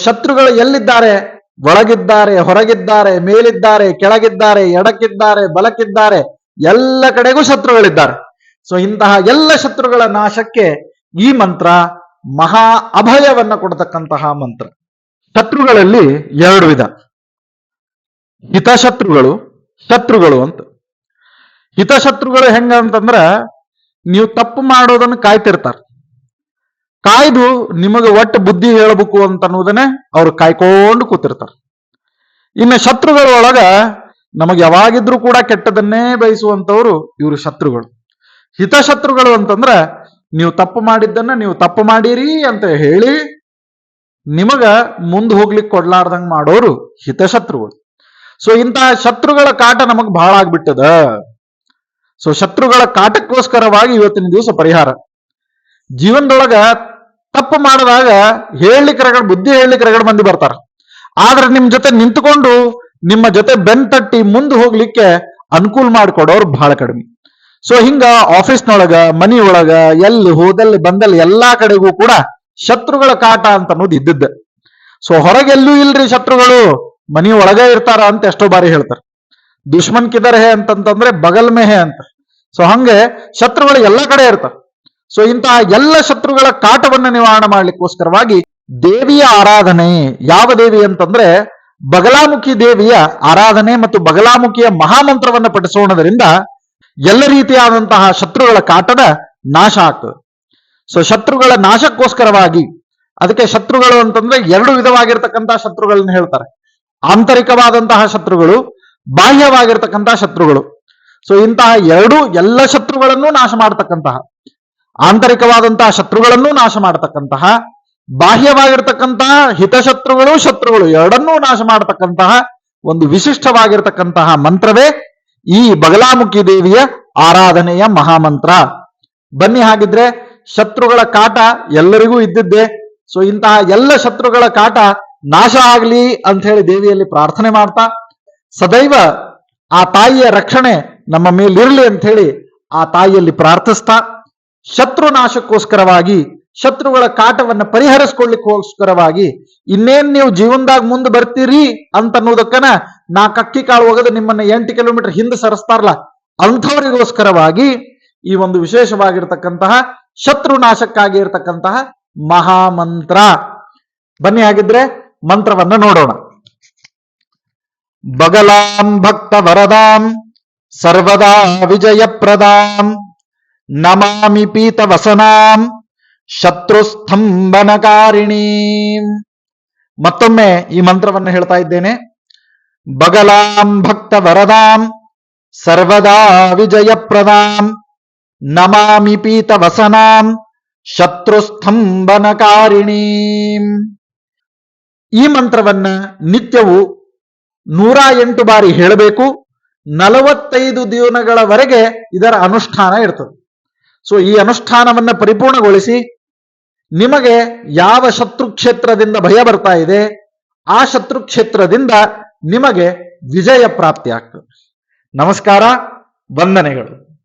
ಶತ್ರುಗಳು ಎಲ್ಲಿದ್ದಾರೆ? ಒಳಗಿದ್ದಾರೆ, ಹೊರಗಿದ್ದಾರೆ, ಮೇಲಿದ್ದಾರೆ, ಕೆಳಗಿದ್ದಾರೆ, ಎಡಕ್ಕಿದ್ದಾರೆ, ಬಲಕ್ಕಿದ್ದಾರೆ, ಎಲ್ಲ ಕಡೆಗೂ ಶತ್ರುಗಳಿದ್ದಾರೆ. ಸೊ ಇಂತಹ ಎಲ್ಲ ಶತ್ರುಗಳ ನಾಶಕ್ಕೆ ಈ ಮಂತ್ರ ಮಹಾ ಅಭಯವನ್ನ ಕೊಡತಕ್ಕಂತಹ ಮಂತ್ರ. ಶತ್ರುಗಳಲ್ಲಿ ಎರಡು ವಿಧ, ಹಿತಶತ್ರುಗಳು, ಶತ್ರುಗಳು ಅಂತ. ಹಿತಶತ್ರುಗಳು ಹೆಂಗ ಅಂತಂದ್ರ, ನೀವು ತಪ್ಪು ಮಾಡೋದನ್ನು ಕಾಯ್ತಿರ್ತಾರ, ಕಾಯ್ದು ನಿಮಗೆ ಒಟ್ಟು ಬುದ್ಧಿ ಹೇಳಬೇಕು ಅಂತ ಅನ್ನೋದನ್ನೇ ಅವ್ರು ಕಾಯ್ಕೊಂಡು ಕೂತಿರ್ತಾರೆ. ಇನ್ನು ಶತ್ರುಗಳ ಒಳಗ ನಮಗೆ ಯಾವಾಗಿದ್ರೂ ಕೂಡ ಕೆಟ್ಟದನ್ನೇ ಬಯಸುವಂತವ್ರು ಇವರು ಶತ್ರುಗಳು. ಹಿತಶತ್ರುಗಳು ಅಂತಂದ್ರ, ನೀವು ತಪ್ಪು ಮಾಡಿದ್ದನ್ನ ನೀವು ತಪ್ಪು ಮಾಡಿರಿ ಅಂತ ಹೇಳಿ ನಿಮಗ ಮುಂದೆ ಹೋಗ್ಲಿಕ್ಕೆ ಕೊಡ್ಲಾರ್ದಂಗ್ ಮಾಡೋರು ಹಿತಶತ್ರುಗಳು. ಸೊ ಇಂತಹ ಶತ್ರುಗಳ ಕಾಟ ನಮಗ್ ಬಹಳ ಆಗ್ಬಿಟ್ಟದ. ಸೊ ಶತ್ರುಗಳ ಕಾಟಕ್ಕೋಸ್ಕರವಾಗಿ ಇವತ್ತಿನ ದಿವಸ ಪರಿಹಾರ. ಜೀವನದೊಳಗ ತಪ್ಪು ಮಾಡಿದಾಗ ಹೇಳಲಿಕ್ಕೆ ರಗಡ್ ಬುದ್ಧಿ ಹೇಳಲಿಕ್ಕೆ ರಗಡ್ ಮಂದಿ ಬರ್ತಾರ, ಆದ್ರೆ ನಿಮ್ ಜೊತೆ ನಿಂತ್ಕೊಂಡು ನಿಮ್ಮ ಜೊತೆ ಬೆನ್ ತಟ್ಟಿ ಮುಂದೆ ಹೋಗ್ಲಿಕ್ಕೆ ಅನುಕೂಲ ಮಾಡಿಕೊಡೋರು ಬಹಳ ಕಡಿಮೆ. ಸೊ ಹಿಂಗ ಆಫೀಸ್ನೊಳಗ, ಮನಿಯೊಳಗ, ಎಲ್ಲಿ ಹೋದಲ್ಲಿ ಬಂದಲ್ಲಿ ಎಲ್ಲಾ ಕಡೆಗೂ ಕೂಡ ಶತ್ರುಗಳ ಕಾಟ ಅಂತ ಅನ್ನೋದು ಇದ್ದಿದ್ದ. ಸೊ ಹೊರಗೆಲ್ಲೂ ಇಲ್ರಿ ಶತ್ರುಗಳು, ಮನಿ ಒಳಗ ಇರ್ತಾರ ಅಂತ ಎಷ್ಟೋ ಬಾರಿ ಹೇಳ್ತಾರೆ. ದುಶ್ಮನ್ ಕಿದರ್ ಹೇ ಅಂತಂತಂದ್ರೆ ಬಗಲ್ ಮೇ ಹೇ ಅಂತ. ಸೊ ಹಂಗೆ ಶತ್ರುಗಳು ಎಲ್ಲ ಕಡೆ ಇರ್ತಾರ. ಸೊ ಇಂತಹ ಎಲ್ಲ ಶತ್ರುಗಳ ಕಾಟವನ್ನ ನಿವಾರಣೆ ಮಾಡ್ಲಿಕ್ಕೋಸ್ಕರವಾಗಿ ದೇವಿಯ ಆರಾಧನೆ. ಯಾವ ದೇವಿ ಅಂತಂದ್ರೆ ಬಗಲಾಮುಖಿ ದೇವಿಯ ಆರಾಧನೆ ಮತ್ತು ಬಗಲಾಮುಖಿಯ ಮಹಾಮಂತ್ರವನ್ನ ಪಠಿಸೋಣದ್ರಿಂದ ಎಲ್ಲ ರೀತಿಯಾದಂತಹ ಶತ್ರುಗಳ ಕಾಟದ ನಾಶ ಆಗ್ತದೆ. ಸೊ ಶತ್ರುಗಳ ನಾಶಕ್ಕೋಸ್ಕರವಾಗಿ, ಅದಕ್ಕೆ ಶತ್ರುಗಳು ಅಂತಂದ್ರೆ ಎರಡು ವಿಧವಾಗಿರ್ತಕ್ಕಂತಹ ಶತ್ರುಗಳನ್ನ ಹೇಳ್ತಾರೆ. ಆಂತರಿಕವಾದಂತಹ ಶತ್ರುಗಳು, ಬಾಹ್ಯವಾಗಿರ್ತಕ್ಕಂತಹ ಶತ್ರುಗಳು. ಸೊ ಇಂತಹ ಎರಡು ಎಲ್ಲ ಶತ್ರುಗಳನ್ನು ನಾಶ ಮಾಡತಕ್ಕಂತಹ, ಆಂತರಿಕವಾದಂತಹ ಶತ್ರುಗಳನ್ನು ನಾಶ ಮಾಡತಕ್ಕಂತಹ, ಬಾಹ್ಯವಾಗಿರ್ತಕ್ಕಂತಹ ಹಿತಶತ್ರುಗಳು, ಶತ್ರುಗಳು ಎರಡನ್ನೂ ನಾಶ ಮಾಡತಕ್ಕಂತಹ ಒಂದು ವಿಶಿಷ್ಟವಾಗಿರ್ತಕ್ಕಂತಹ ಮಂತ್ರವೇ ಈ ಬಗಲಾಮುಖಿ ದೇವಿಯ ಆರಾಧನೆಯ ಮಹಾಮಂತ್ರ. ಬನ್ನಿ ಹಾಗಿದ್ರೆ ಶತ್ರುಗಳ ಕಾಟ ಎಲ್ಲರಿಗೂ ಇದ್ದಿದ್ದೆ. ಸೊ ಇಂತಹ ಎಲ್ಲ ಶತ್ರುಗಳ ಕಾಟ ನಾಶ ಆಗ್ಲಿ ಅಂತ ಹೇಳಿ ದೇವಿಯಲ್ಲಿ ಪ್ರಾರ್ಥನೆ ಮಾಡ್ತಾ, ಸದೈವ ಆ ತಾಯಿಯ ರಕ್ಷಣೆ ನಮ್ಮ ಮೇಲಿರಲಿ ಅಂತ ಹೇಳಿ ಆ ತಾಯಿಯಲ್ಲಿ ಪ್ರಾರ್ಥಿಸ್ತಾ, ಶತ್ರು ನಾಶಕ್ಕೋಸ್ಕರವಾಗಿ, ಶತ್ರುಗಳ ಕಾಟವನ್ನು ಪರಿಹರಿಸ್ಕೊಳ್ಳಿಕ್ಕೋಸ್ಕರವಾಗಿ ಇನ್ನೇನ್ ನೀವು ಜೀವನದಾಗ ಮುಂದೆ ಬರ್ತೀರಿ ಅಂತ ಅನ್ನೋದಕ್ಕನ ನಾ ಕಕ್ಕಿ ಕಾಳು ಒಗದು ನಿಮ್ಮನ್ನ 8 ಕಿಲೋಮೀಟರ್ ಹಿಂದೆ ಸರಿಸ್ತಾರಲ್ಲ ಅಂಥವರಿಗೋಸ್ಕರವಾಗಿ ಈ ಒಂದು ವಿಶೇಷವಾಗಿರ್ತಕ್ಕಂತಹ ಶತ್ರು ನಾಶಕ್ಕಾಗಿ ಇರತಕ್ಕಂತಹ ಮಹಾಮಂತ್ರ. ಬನ್ನಿ ಹಾಗಿದ್ರೆ ಮಂತ್ರವನ್ನ ನೋಡೋಣ. ಬಗಲಾಂ ಭಕ್ತ ವರದಾಂ ಸರ್ವದಾ ವಿಜಯಪ್ರದಾಂ ನಮಾಮಿ ಪೀತ ವಸನಾಂ ಶತ್ರುಸ್ತಂಭನಕಾರಿಣೀಂ. ಮತ್ತೊಮ್ಮೆ ಈ ಮಂತ್ರವನ್ನು ಹೇಳ್ತಾ ಇದ್ದೇನೆ. ಬಗಲಾಂ ಭಕ್ತ ವರದಾಂ ಸರ್ವದಾ ವಿಜಯಪ್ರದಾಂ ನಮಾಮಿ ಪೀತ ವಸನಾಂ ಶತ್ರುಸ್ತಂಭನಕಾರಿಣೀಂ. ಈ ಮಂತ್ರವನ್ನ ನಿತ್ಯವೂ 108 ಬಾರಿ ಹೇಳಬೇಕು. 45 ದಿನಗಳವರೆಗೆ ಇದರ ಅನುಷ್ಠಾನ ಇರ್ತದೆ. ಸೊ ಈ ಅನುಷ್ಠಾನವನ್ನ ಪರಿಪೂರ್ಣಗೊಳಿಸಿ ನಿಮಗೆ ಯಾವ ಶತ್ರು ಕ್ಷೇತ್ರದಿಂದ ಭಯ ಬರ್ತಾ ಇದೆ ಆ ಶತ್ರು ಕ್ಷೇತ್ರದಿಂದ ನಿಮಗೆ ವಿಜಯ ಪ್ರಾಪ್ತಿ ಆಗ್ತದೆ. ನಮಸ್ಕಾರ, ವಂದನೆಗಳು.